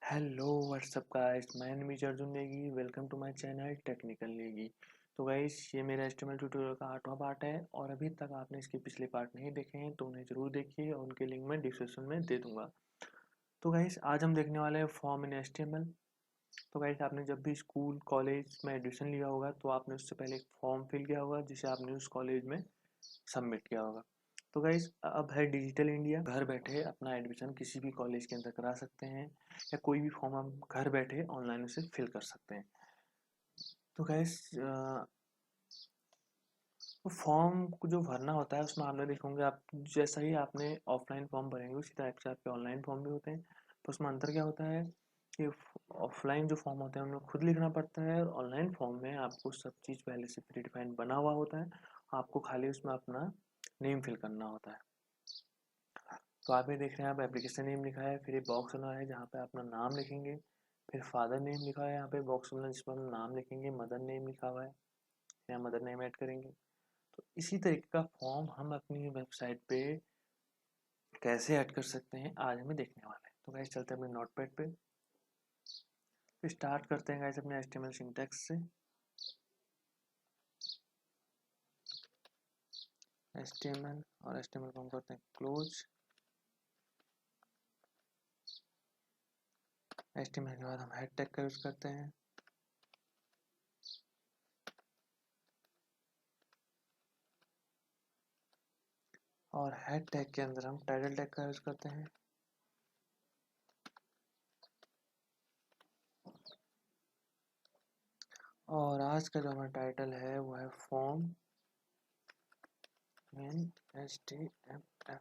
Hello what's up guys, मैं Nimish Arjun Negi. Welcome to my channel technical Negi. तो guys, ये मेरा एचटीएमएल ट्यूटोरियल का 8वां पार्ट है और अभी तक आपने इसके पिछले पार्ट नहीं देखे हैं तो उन्हें ज़रूर देखिए और उनके लिंक मैं डिस्क्रिप्शन में दे दूंगा। तो गाइस, आज हम देखने वाले हैं फॉर्म इन एचटीएमएल। तो गाइस, आपने जब भी स्कूल कॉलेज में एडमिशन लिया होगा तो आपने उससे पहले एक फॉर्म फिल किया होगा जिसे आपने उस कॉलेज में सबमिट किया होगा। तो गाइस, अब है डिजिटल इंडिया। घर बैठे अपना एडमिशन किसी भी कॉलेज के अंदर करा सकते हैं या कोई भी फॉर्म हम घर बैठे ऑनलाइन उसे फिल कर सकते हैं। तो गाइस, तो फॉर्म को जो भरना होता है उसमें आपने देखोगे, आप जैसा ही आपने ऑफलाइन फॉर्म भरेंगे उसी टाइप से आपके ऑनलाइन फॉर्म भी होते हैं। तो उसमें अंतर क्या होता है कि ऑफलाइन जो फॉर्म होते हैं उनमें खुद लिखना पड़ता है और ऑनलाइन फॉर्म में आपको सब चीज़ पहले से प्री डिफाइंड बना हुआ होता है। आपको खाली उसमें अपना नेम फिल करना होता है। तो आप ये देख रहे हैं, आप एप्लीकेशन नेम लिखा है, फिर एक बॉक्स बना है जहाँ पे अपना नाम लिखेंगे। फिर फादर नेम लिखा है, यहाँ पे बॉक्स बना है जिस पर हम नाम लिखेंगे। मदर नेम लिखा हुआ है, यहाँ मदर नेम ऐड करेंगे। तो इसी तरीके का फॉर्म हम अपनी वेबसाइट पे कैसे ऐड कर सकते हैं आज हमें देखने वाले हैं। तो गाइस, चलते हैं अपने नोटपैड पे। तो स्टार्ट करते हैं गाइस अपने एचटीएमएल सिंटैक्स से। एचटीएमएल और एचटीएमएल को हम करते हैं क्लोज। एचटीएमएल के बाद हम हेड टैग का यूज करते हैं। और हेड टैग के अंदर हम टाइटल टैग का यूज करते हैं। और आज का जो हमारा टाइटल है वो है फॉर्म इन HTML।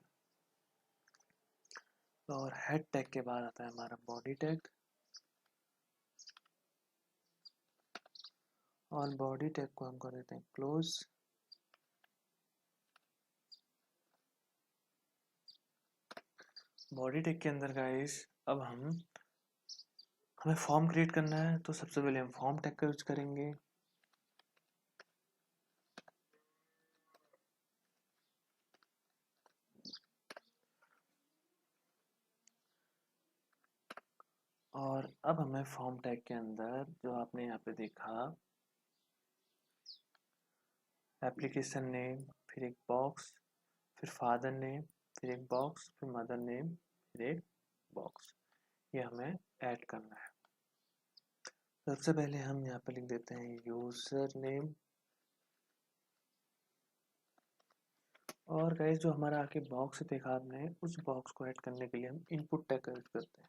और हेड टैग के बाद आता है हमारा बॉडी टैग। और बॉडी टैग को हम कर देते हैं क्लोज। बॉडी टैग के अंदर गाइस, अब हमें फॉर्म क्रिएट करना है तो सबसे पहले हम फॉर्म टैग का यूज करेंगे। और अब हमें फॉर्म टैग के अंदर जो आपने यहाँ पे देखा, एप्लीकेशन नेम, फिर एक बॉक्स, फिर फादर नेम, फिर एक बॉक्स, फिर मदर नेम, फिर एक बॉक्स, ये हमें ऐड करना है। सबसे पहले हम यहाँ पे लिख देते हैं यूजर नेम। और गाइस, जो हमारा आके बॉक्स देखा आपने, उस बॉक्स को ऐड करने के लिए हम इनपुट टैग का यूज करते हैं।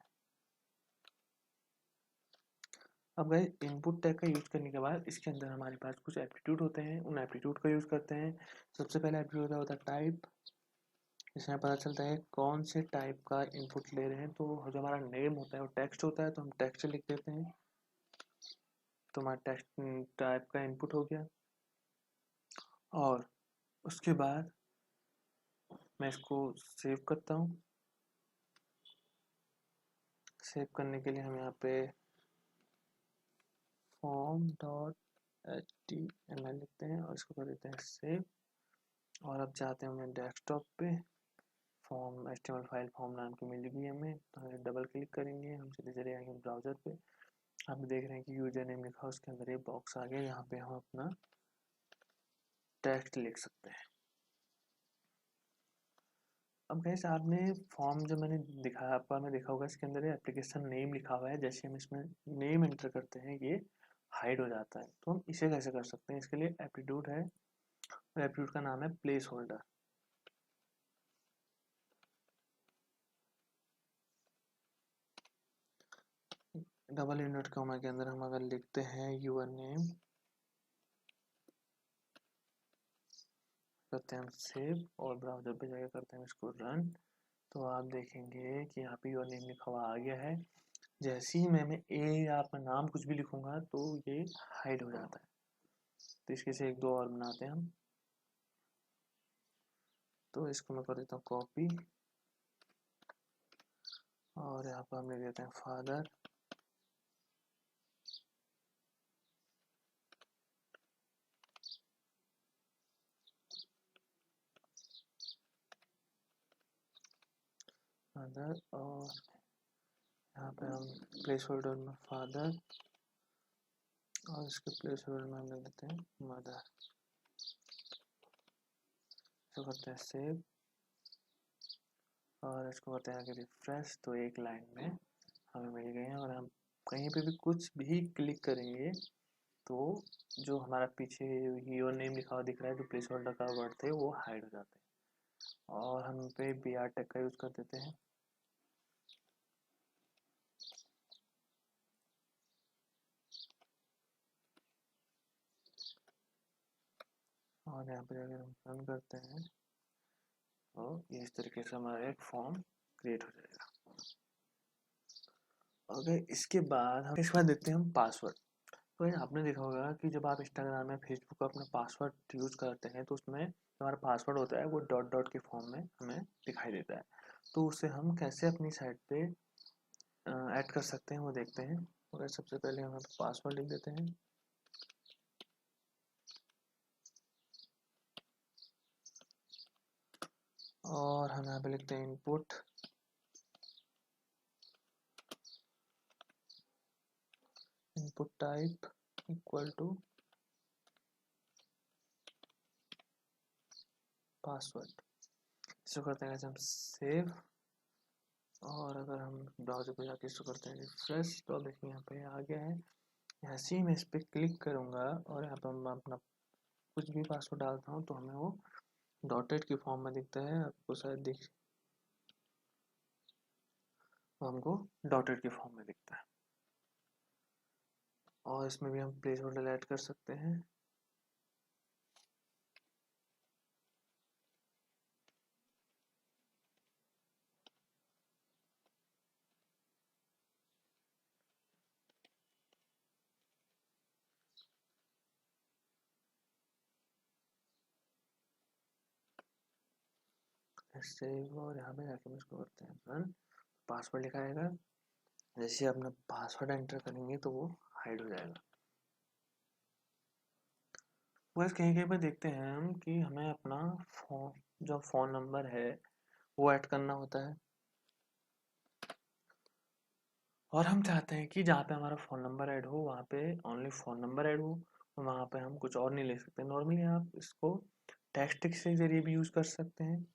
अब गाइस, इनपुट टैग का यूज करने के बाद इसके अंदर हमारे पास कुछ एप्टीट्यूड होते हैं, उन एप्टीट्यूड का यूज करते हैं। सबसे पहला एप्टीट्यूड होता है टाइप। इसमें पता चलता है कौन से टाइप का इनपुट ले रहे हैं। तो जो हमारा नेम होता है वो टेक्स्ट होता है तो हम टेक्स्ट लिख देते हैं। तो हमारा टेक्स्ट टाइप का इनपुट हो गया। और उसके बाद मैं इसको सेव करता हूँ। सेव करने के लिए हम यहाँ पे form.html लिखते हैं और इसको कर देते हैं सेव। और अब चाहते हैं हमें डेस्कटॉप पे फॉर्म एचटीएमएल फाइल फॉर्म नाम की मिल गई हमें, तो हमें डबल क्लिक करेंगे, हम सीधे चले जाएंगे ब्राउज़र पे। आप देख रहे हैं कि यूजर नेम लिखा, उसके अंदर एक बॉक्स आ गया, यहाँ पे हम अपना टेक्स्ट लिख सकते हैं। अब गैस, आपने फॉर्म जो मैंने दिखाया आपको, आपने देखा होगा इसके अंदर एप्लीकेशन नेम लिखा हुआ है। जैसे हम इसमें नेम एंटर करते हैं ये हाइड हो जाता है। तो हम इसे कैसे कर सकते हैं, इसके लिए एप्टीट्यूड है और एप्टीट्यूड का नाम है place holder. Double unit comma के अंदर हम अगर लिखते हैं यूर नेम, करते हैं हम सेव और ब्राउजर पे जाकर करते हैं इसको रन। तो आप देखेंगे कि यहाँ पे योर नेम लिखा हुआ आ गया है। जैसे ही मैं ए या अपना नाम कुछ भी लिखूंगा तो ये हाइड हो जाता है। तो इसके से एक दो और बनाते हैं हम। तो इसको मैं कर देता हूँ कॉपी और यहाँ पर हम लिख देते हैं फादर। फादर और यहाँ पे हम प्लेस होल्डर में फादर और इसके प्लेस होल्डर में हम लिख देते हैं मदर। इसको करते हैं सेव और इसको करते हैं आगे रिफ्रेश। तो एक लाइन में हमें मिल गए हैं और हम कहीं पे भी कुछ भी क्लिक करेंगे तो जो हमारा पीछे योर नेम लिखा हुआ दिख रहा है, जो प्लेस होल्डर का वर्ड थे वो हाइड हो जाते हैं। और हम पे बी आर टैग का यूज़ कर देते हैं। और यहाँ पे अगर हम रन करते हैं तो इस तरीके से हमारा एक फॉर्म क्रिएट हो जाएगा। ओके, इसके बाद देते हैं हम पासवर्ड। तो ये आपने देखा होगा कि जब आप इंस्टाग्राम या फेसबुक का अपना पासवर्ड यूज़ करते हैं तो उसमें हमारा पासवर्ड होता है वो डॉट डॉट के फॉर्म में हमें दिखाई देता है। तो उसे हम कैसे अपनी साइट पे ऐड कर सकते हैं वो देखते हैं। और सबसे पहले हम पासवर्ड लिख देते हैं और हम यहाँ पे लिखते हैं input type equal to password. इसको करते हैं हम सेव और अगर हम ब्राउज़र पे जाके इसको करते हैं रिफ्रेश तो देखिए यहाँ पे आ गया है। यहाँ से मैं इस पर क्लिक करूँगा और यहाँ पर मैं अपना कुछ भी पासवर्ड डालता हूँ तो हमें वो डॉटेड की फॉर्म में दिखता है। आपको शायद दिख, हमको डॉटेड की फॉर्म में दिखता है। और इसमें भी हम प्लेस होल्डर ऐड कर सकते हैं। सेव और यहाँ पे जाके इसको करते हैं रन। पासवर्ड लिखा आएगा, जैसे अपना पासवर्ड एंटर करेंगे तो वो हाइड हो जाएगा। बस कहीं कहीं पे देखते हैं हम कि हमें अपना फ़ोन नंबर है वो ऐड करना होता है और हम चाहते हैं कि जहाँ पे हमारा फ़ोन नंबर ऐड हो वहाँ पे ओनली फ़ोन नंबर ऐड हो और वहाँ पे हम कुछ और नहीं ले सकते। नॉर्मली आप इसको टेक्स्ट के ज़रिए भी यूज़ कर सकते हैं।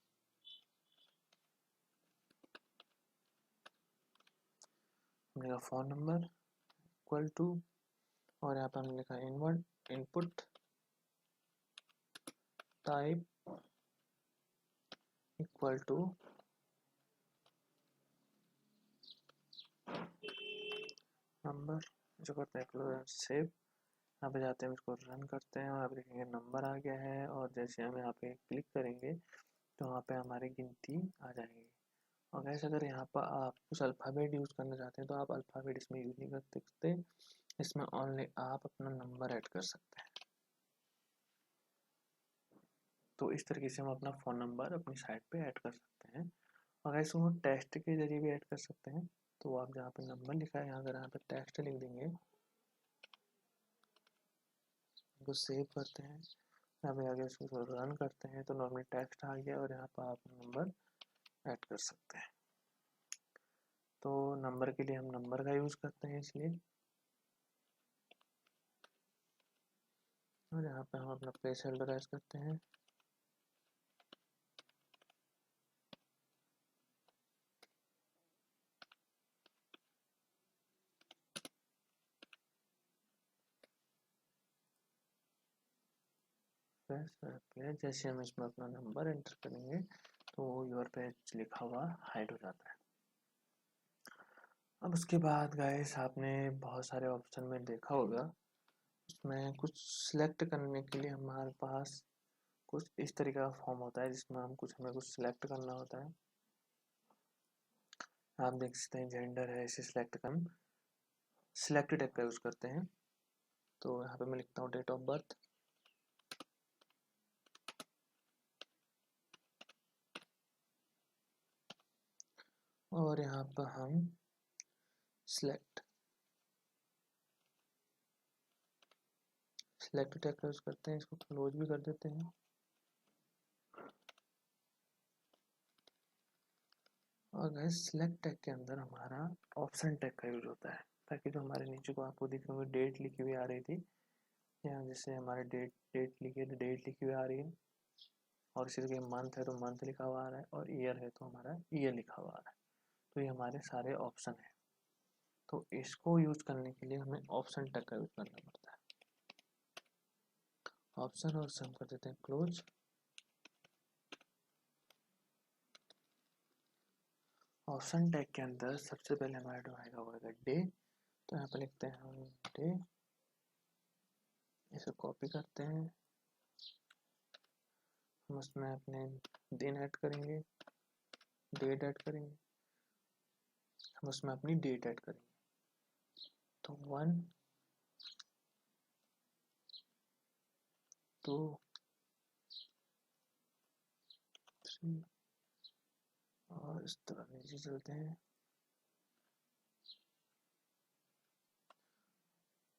हमने कहा फ़ोन नंबर इक्वल टू और यहाँ पे हमने लिखा input type equal to number. जो करते हैं सेव, यहाँ पे जाते हैं इसको रन करते हैं और आप देखेंगे नंबर आ गया है। और जैसे हम यहाँ पे क्लिक करेंगे तो वहाँ पे हमारी गिनती आ जाएगी। और गैस अगर यहाँ पर आप कुछ अल्फ़ाबेट यूज़ करना चाहते हैं तो आप अल्फ़ाबेट इसमें यूज़ नहीं कर सकते, इसमें ओनली आप अपना नंबर ऐड कर सकते हैं। तो इस तरीके से हम अपना फ़ोन नंबर अपनी साइट पे ऐड कर सकते हैं। और ऐसे वो टेक्स्ट के जरिए भी ऐड कर सकते हैं। तो आप जहाँ पे नंबर लिखा है अगर यहाँ पे टेक्स्ट लिख देंगे, उसको सेव करते हैं, यहाँ पे आगे उसको रन करते हैं तो नॉर्मल टेक्स्ट आ गया और यहाँ पर आप नंबर ऐड कर सकते हैं। तो नंबर के लिए हम नंबर का यूज़ करते हैं इसलिए। और यहाँ पे हम अपना प्लेस होल्डर ऐड करते हैं। जैसे हम इसमें अपना नंबर एंटर करेंगे तो योर पेज लिखा हुआ हाइड हो जाता है। अब उसके बाद गाइस आपने बहुत सारे ऑप्शन में देखा होगा, उसमें कुछ सिलेक्ट करने के लिए हमारे पास कुछ इस तरीके का फॉर्म होता है जिसमें हमें कुछ सिलेक्ट करना होता है। आप देख सकते हैं जेंडर है, इसे सिलेक्ट कर सिलेक्ट टैग का यूज़ करते हैं। तो यहाँ पे मैं लिखता हूँ डेट ऑफ बर्थ और यहाँ पर हम सिलेक्ट टैग का यूज़ करते हैं। इसको क्लोज भी कर देते हैं और गाइस सिलेक्ट टैग के अंदर हमारा ऑप्शन टैग का यूज होता है, ताकि जो हमारे नीचे को आपको दिख रही होगी डेट लिखी हुई आ रही थी, यहाँ जैसे हमारे डेट डेट लिखी है तो डेट लिखी हुई आ रही है, और इसी तरह मंथ है तो मंथ लिखा हुआ आ रहा है, और ईयर है तो हमारा ईयर लिखा हुआ आ रहा है। तो ये हमारे सारे ऑप्शन है। तो इसको यूज करने के लिए हमें ऑप्शन टैग का यूज करना पड़ता है। ऑप्शन और सम कर देते हैं क्लोज। ऑप्शन टैग के अंदर सबसे पहले हमारा जो आएगा वो आएगा डे। तो यहाँ पे लिखते हैं हम डे, इसे कॉपी करते हैं, हम उसमें अपने दिन ऐड करेंगे, डेट ऐड करेंगे, हम उसमें अपनी डेट ऐड करेंगे। तो 1 2 3 और इस तरह नीचे चलते हैं।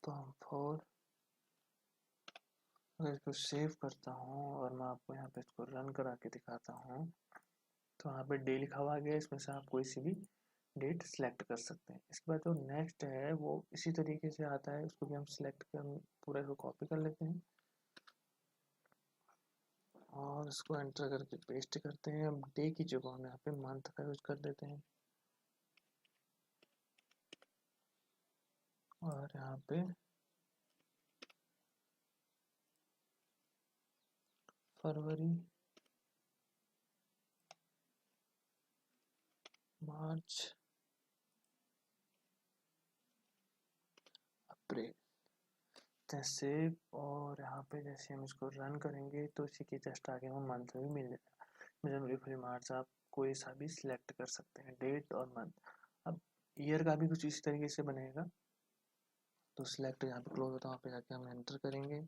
तो हम 4, अगर इसको सेव करता हूँ और मैं आपको यहाँ पे इसको रन करा के दिखाता हूँ, तो यहाँ पे डे लिखा हुआ गया, इसमें से आप कोई सी भी डेट सेलेक्ट कर सकते हैं। इसके बाद जो नेक्स्ट है वो इसी तरीके से आता है, उसको भी हम सेलेक्ट कर पूरा इसको कॉपी कर लेते हैं और इसको एंटर करके पेस्ट करते हैं। अब डे की जगह हम यहाँ पे मंथ का यूज कर देते हैं, और यहाँ पे फरवरी, मार्च, अप्रैल सेव। और यहाँ पे जैसे हम इसको रन करेंगे तो इसी के जस्ट आगे हमें मंथ भी मिल जाएगा। जनवरी, फरवरी, मार्च आप कोई सा भी सिलेक्ट कर सकते हैं, डेट और मंथ। अब ईयर का भी कुछ इसी तरीके से बनेगा। तो सिलेक्ट यहाँ पे क्लोज होता है, वहाँ पे जाके हम एंटर करेंगे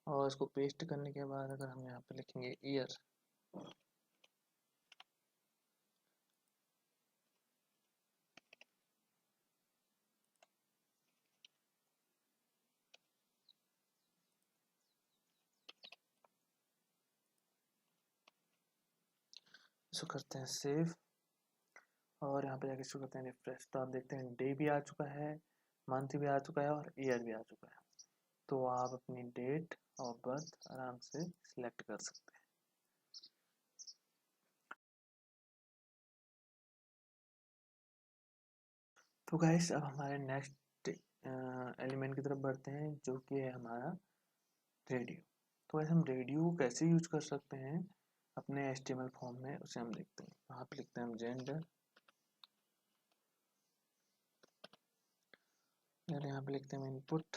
और इसको पेस्ट करने के बाद अगर हम यहाँ पे लिखेंगे ईयर, इसको करते हैं सेव और यहाँ पे जाके इसको करते हैं रिफ्रेश। तो आप देखते हैं डे भी आ चुका है, मंथ भी आ चुका है और ईयर भी आ चुका है। तो आप अपनी डेट और बर्थ आराम से सिलेक्ट कर सकते हैं। तो गाइस अब हमारे नेक्स्ट एलिमेंट की तरफ बढ़ते हैं, जो कि है हमारा रेडियो। तो वैसे हम रेडियो कैसे यूज कर सकते हैं अपने HTML फॉर्म में, उसे हम देखते हैं। वहाँ पे लिखते हैं हम जेंडर, और यहाँ पे लिखते हैं इनपुट,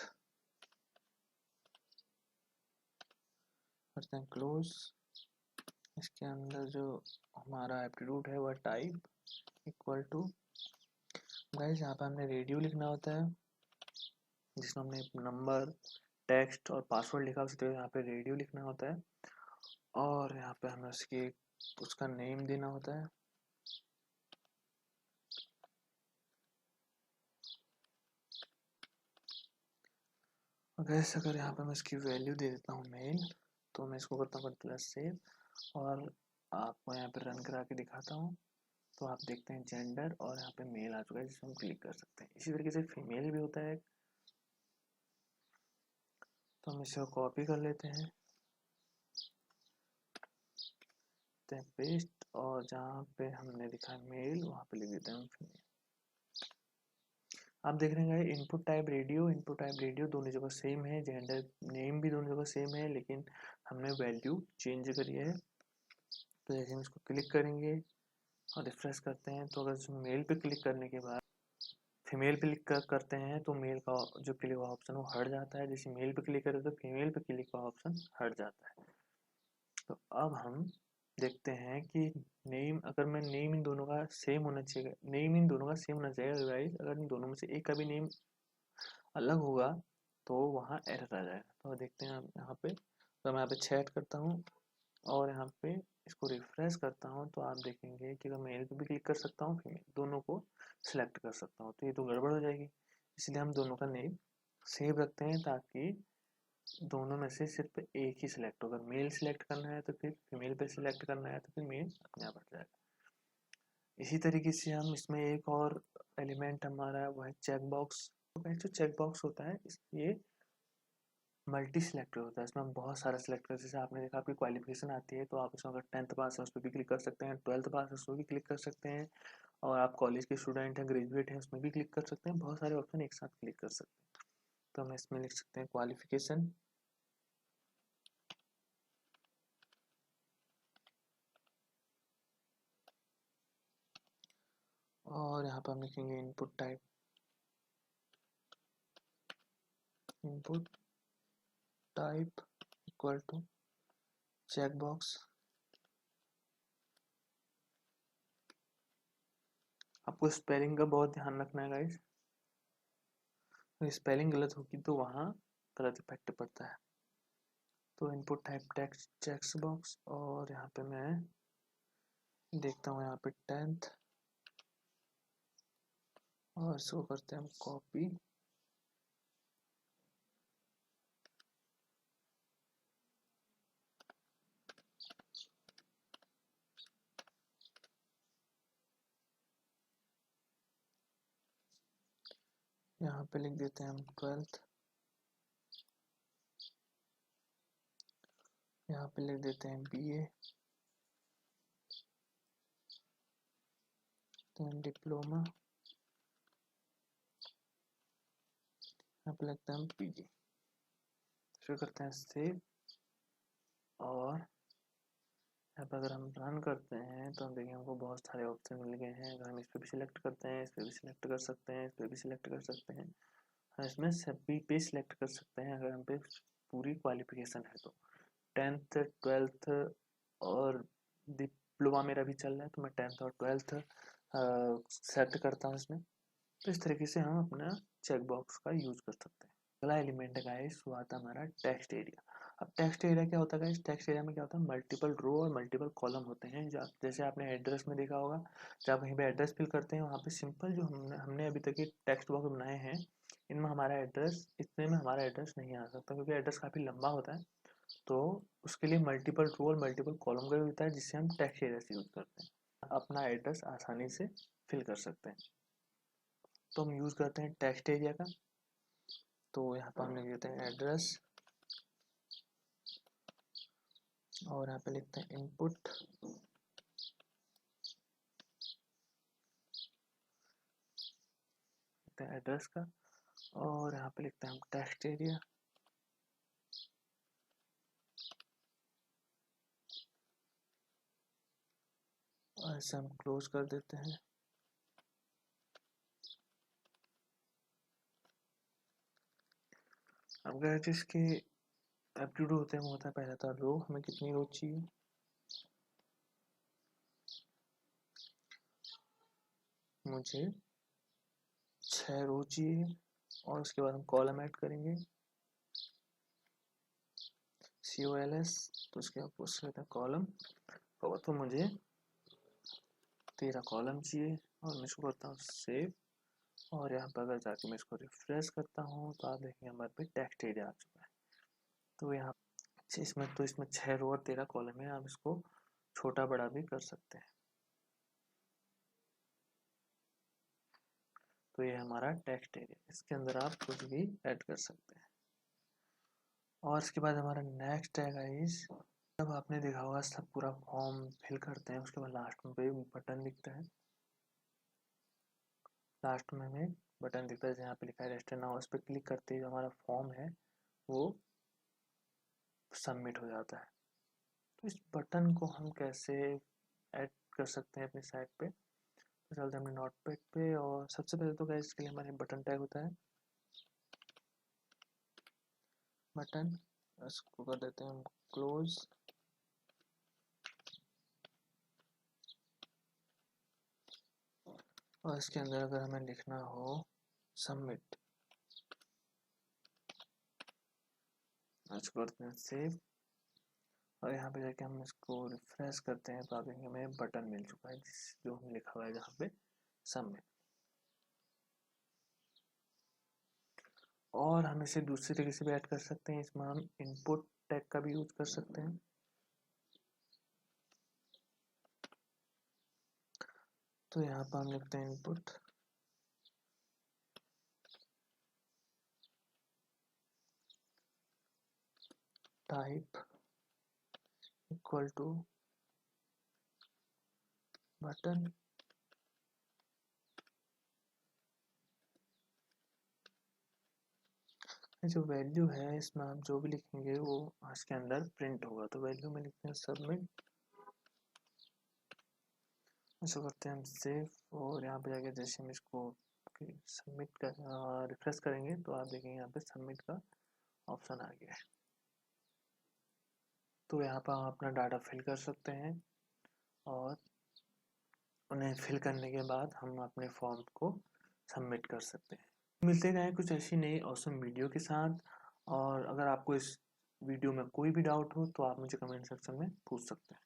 करते हैं क्लोज। इसके अंदर जो हमारा एप्टीट्यूड है वह टाइप इक्वल टू, गाइस यहाँ पे हमने रेडियो लिखना होता है, जिसमें हमने नंबर, टेक्स्ट और पासवर्ड लिखा उसके तो यहाँ पे रेडियो लिखना होता है, और यहाँ पे हमें उसका नेम देना होता है। गैस अगर यहाँ पे मैं इसकी वैल्यू दे देता हूँ मेल, तो मैं इसको करता हूँ प्लस सेव और आपको यहाँ पे रन करा के दिखाता हूँ। तो आप देखते हैं जेंडर और यहाँ पे मेल आ चुका है, जिसमें हम क्लिक कर सकते हैं। इसी तरीके से फीमेल भी होता है, तो हम इसे कॉपी कर लेते हैं, पेस्ट, और जहाँ पे हमने लिखा है मेल वहाँ पे लिख देते हैं फीमेल। आप देख रहे हैं input type radio, input type radio दोनों जगह सेम है, जेंडर नेम भी दोनों जगह सेम है, लेकिन हमने वैल्यू चेंज करी है। तो जैसे हम इसको क्लिक करेंगे और रिफ्रेश करते हैं, तो अगर मेल पे क्लिक करने के बाद फीमेल पे क्लिक करते हैं तो मेल का जो क्लिक का ऑप्शन वो हट जाता है, जैसे मेल पे क्लिक करें तो फीमेल पे क्लिक का ऑप्शन हट जाता है। तो अब हम देखते हैं कि नेम, अगर मैं नेम इन दोनों का सेम होना चाहिए, नेम इन दोनों का सेम होना चाहिए, अदरवाइज अगर इन दोनों में से एक का भी नेम अलग होगा तो वहाँ एरर आ जाएगा। तो देखते हैं यहाँ पे, तो मैं यहाँ पे चैट करता हूँ और यहाँ पे इसको रिफ्रेश करता हूँ, तो आप देखेंगे कि अगर मेल पे भी क्लिक कर सकता हूँ, फीमेल दोनों को सिलेक्ट कर सकता हूँ, तो ये तो गड़बड़ हो जाएगी। इसलिए हम दोनों का नेम सेव रखते हैं, ताकि दोनों में से सिर्फ एक ही सिलेक्ट होगा। मेल सिलेक्ट करना है तो फिर फीमेल पे सिलेक्ट करना है तो फिर मेल अपने आप हट जाएगा। इसी तरीके से हम इसमें एक और एलिमेंट हमारा वो है चेक बॉक्स। तो जो चेक बॉक्स होता है ये मल्टी सिलेक्टर होता है। इसमें हम बहुत सारा सिलेक्टर, जैसे आपने देखा आपकी क्वालिफिकेशन आती है तो आप उसमें अगर 10th पास है उस पर भी क्लिक कर सकते हैं, 12th पास है उस पर भी क्लिक कर सकते हैं, और आप कॉलेज के स्टूडेंट हैं, ग्रेजुएट हैं, उसमें भी क्लिक कर सकते हैं। बहुत सारे ऑप्शन एक साथ क्लिक कर सकते हैं। तो हम इसमें लिख सकते हैं क्वालिफिकेशन, और यहाँ पर हम लिखेंगे input type, input type equal to check box. आपको स्पेलिंग का बहुत ध्यान रखना है गाइस, स्पेलिंग गलत होगी तो वहाँ गलत इफेक्ट पड़ता है। तो input type text check box, और यहाँ पे मैं देखता हूँ यहाँ पे 10th, और इसको करते हैं हम कॉपी, यहाँ पे लिख देते हैं हम 12th, यहाँ पे लिख देते हैं BA, देन डिप्लोमा, यहाँ पे लगता है हम PG। फिर करते हैं सेव, और यहाँ पर अगर हम रन करते हैं तो हम देखेंगे हमको बहुत सारे ऑप्शन मिल गए हैं। अगर हम इस पर भी सिलेक्ट करते हैं, इस पर भी सिलेक्ट कर सकते हैं, इस पर भी सिलेक्ट कर सकते हैं, हम इसमें सभी पे सिलेक्ट कर सकते हैं अगर हम पे पूरी क्वालिफिकेशन है तो। 10th 12th और डिप्लोमा मेरा भी चल रहा है तो मैं 10th और 12th सेलेक्ट करता हूँ इसमें। तो इस तरीके से हम अपना चेक बॉक्स का यूज कर सकते हैं। अगला एलिमेंट है गाइस, वो आता है हमारा टेक्स्ट एरिया। अब टेक्स्ट एरिया क्या होता है गाइस, टेक्स्ट एरिया में क्या होता है, मल्टीपल रो और मल्टीपल कॉलम होते हैं। जैसे आपने एड्रेस में देखा होगा, जब आप कहीं पे एड्रेस फिल करते हैं वहाँ पे सिंपल जो हमने अभी तक ये टेक्स्ट बॉक्स बनाए हैं, इनमें हमारा एड्रेस, इतने में हमारा एड्रेस नहीं आ सकता क्योंकि एड्रेस काफ़ी लंबा होता है। तो उसके लिए मल्टीपल रो और मल्टीपल कॉलम का यूज होता है, जिससे हम टेक्स्ट एरिया से यूज करते हैं, अपना एड्रेस आसानी से फिल कर सकते हैं। तो हम यूज करते हैं टेक्स्ट एरिया का। तो यहाँ पर हम लिख देते हैं एड्रेस, और यहाँ पे लिखते हैं इनपुट, एड्रेस का, और यहाँ पे लिखते हैं हम टेक्स्ट एरिया, और इसे हम क्लोज कर देते हैं। अब गए जिसके एप्टीट्यूड होते हैं वो होता है पहला था रो, हमें कितनी रो चाहिए, मुझे 6 रो चाहिए, और उसके बाद हम कॉलम ऐड करेंगे COLS, तो उसके बाद पूछ लेते हैं कॉलम, तो मुझे 13 कॉलम चाहिए, और मैं इसको करता हूँ सेव, और यहाँ पर अगर जाके मैं इसको रिफ्रेश करता हूँ तो आप देखेंगे हमारे पे टेक्स्ट एरिया आ चुका है। तो यहाँ इसमें 6 रो और 13 कॉलम है, आप इसको छोटा बड़ा भी कर सकते हैं। तो ये हमारा टेक्स्ट एरिया, इसके अंदर आप कुछ भी ऐड कर सकते हैं। और इसके बाद हमारा नेक्स्ट है गाइस, जब आपने देखा होगा सब पूरा फॉर्म फिल करते हैं उसके बाद लास्ट में पे बटन दिखता है, लास्ट में हमें बटन दिखता है जहाँ पे लिखा है रजिस्टर नाउ, उस पर क्लिक करते ही जो हमारा फॉर्म है वो सबमिट हो जाता है। तो इस बटन को हम कैसे ऐड कर सकते हैं अपनी साइट पे, तो चलते हैं अपने नोटपैड पे, और सबसे पहले तो गाइस इसके लिए हमारे बटन टैग होता है, बटन, इसको कर देते हैं हम क्लोज, और इसके अंदर अगर हमें लिखना हो सबमिट, इसको करते हैं सेव, और यहाँ पे जाके हम इसको रिफ्रेश करते हैं तो आप देखेंगे हमें बटन मिल चुका है जिस जो हम लिखा हुआ है जहाँ पे सबमिट। और हम इसे दूसरी तरीके से भी ऐड कर सकते हैं, इसमें हम इनपुट टैग का भी यूज कर सकते हैं। तो यहाँ पर हम लिखते हैं input type equal to button, जो वैल्यू है इसमें आप जो भी लिखेंगे वो इसके अंदर प्रिंट होगा। तो वैल्यू में लिखते हैं सबमिट, ऐसा करते हैं हम सेव। और यहाँ पे जाके जैसे हम इसको सबमिट कर रिफ्रेश करेंगे तो आप देखेंगे यहाँ पे सबमिट का ऑप्शन आ गया है। तो यहाँ पर आप अपना डाटा फिल कर सकते हैं और उन्हें फिल करने के बाद हम अपने फॉर्म को सबमिट कर सकते हैं। मिलते रहें कुछ ऐसी नई ऑसम वीडियो के साथ। और अगर आपको इस वीडियो में कोई भी डाउट हो तो आप मुझे कमेंट सेक्शन में पूछ सकते हैं।